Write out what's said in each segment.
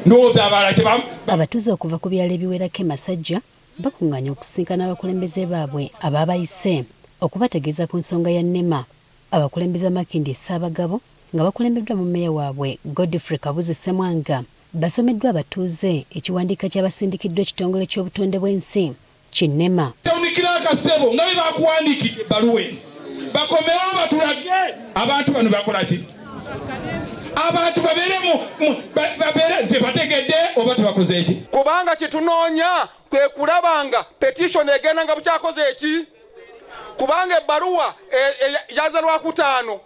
ndowooza abalala tebamu. Abatuuze okuva ku byalo ebiwerako Masajja bakuŋŋaanya okusinkana abakulembeze baabwe abaabayise okubategeeza ku nsonga ya NEMA. Abakulembeze Makindye Ssaabagabo nga bakulembeddwa mu mmeeya waabwe Godfrey Kabuzi Ssemwanga basomeddwa abatuuze ekiwandiika ky'abasindikiddwa ekitongole ky'obutonde bw'ensi ki NEMA. Tewunikira akasebo nga bwe bakuwandiikidde ebbaluwa eno bakomewo batulage abantu bano bakola ki? Abantu babeere tebategedde oba tebakoze eki? Kubanga kyetunoonya kwe kulabanga petition egenda nga bukyakoze eki? Kubanga ebbaluwa yaza Lwakutaano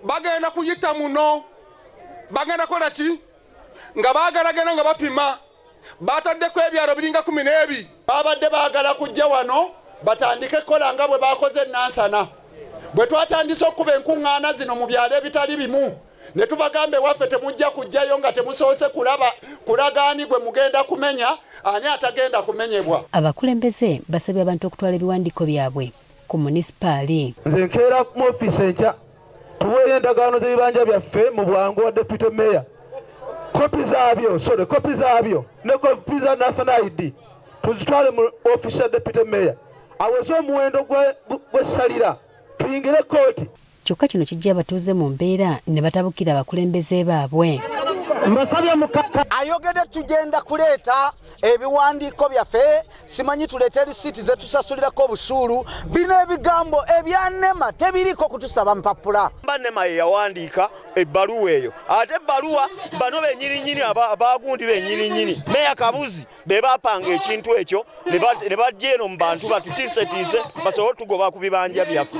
bagenda kuyita muno bagenda kola ki? Nga baagalagana nga bapima bataddeko ebyalo biringa 12 babadde baagala kujja wano batandike kola nga bwe bakoze Nansana. Bwe twatandise okuba enkuŋŋaana zino mu byalo ebitali bimu ne tubagambe waffe temujja kujjayo nga temusoose kulagaani gwe mugenda kumenya ani atagenda kumenyebwa. Abakulembeze basabye abantu okutwala ebiwandiiko byabwe ku munisipaali. Nze nkeera mu ofiisi enkya tuweeyo endagaano z'ebibanja byaffe mu bwangu wa Deputy Mayor. Kopi zaabyo ne kopi za National ID tuzitwale mu ofiisi ya Deputy Mayor aweze omuwendo gw'essalira tuyingire kooti. Kyokka kino kijja abatuuze mu mbeera ne batabukira abakulembeze baabwe. Ayogedde tugenda kuleeta ebiwandiiko byaffe simanyi tuleete risiti ze tusasulirako obusuulu bino ebigambo ebya NEMA tebiriko kutusaba mpapula. NEMA ye yawandiika ebbaluwa eyo ate ebbaluwa bano bennyininyini abagundi bennyininyini Meya Kabuzi be baapanga ekintu ekyo ne bajja eno mu bantu batutiisetiise basobole tugoba ku bibanja byaffe.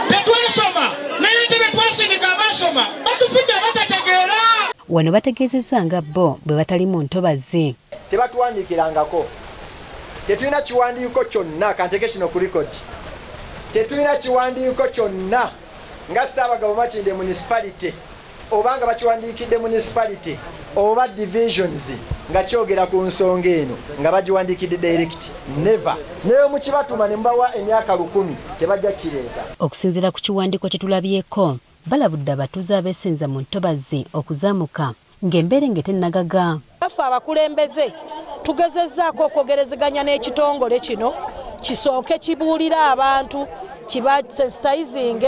Tetwasoma naye bwe twasindika abasoma batufudde batategeera. Wano bategeezezza nga bo bwe batali mu ntobazi. Tebatuwandiikirangako. Tetulina kiwandiiko kyonna kanteke kino ku record. Tetulina kiwandiiko kyonna nga Ssaabagabo Makindye municipality oba nga bakiwandiikidde municipality oba divisions nga kyogera ku nsonga eno nga bagiwandiikidde direct. Never. Neyo mukibatuma ne mbawa emyaka 10 tebajja kireeta. Okusinziira ku kiwandiiko kye tulabyeko balabudde abatuuze abeesenza mu ntobazi okuzaamuka ng'embeera tennagaga. Baffe abakulembeze tugezezzaako okwogerezeganya n'ekitongole kino kisooke kibuulira abantu kiba sensitizing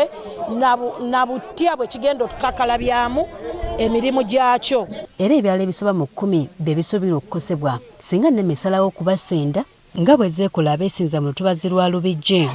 na butya bwe kigenda okukakalabyamu emirimu gyakyo. Era ebyalo ebisoba mu 10 bye bisuubirwa okukosebwa singa NEMA esalawo okubasenda nga bwe zeekola abeesenza mu lutobazi lwa Lubijje.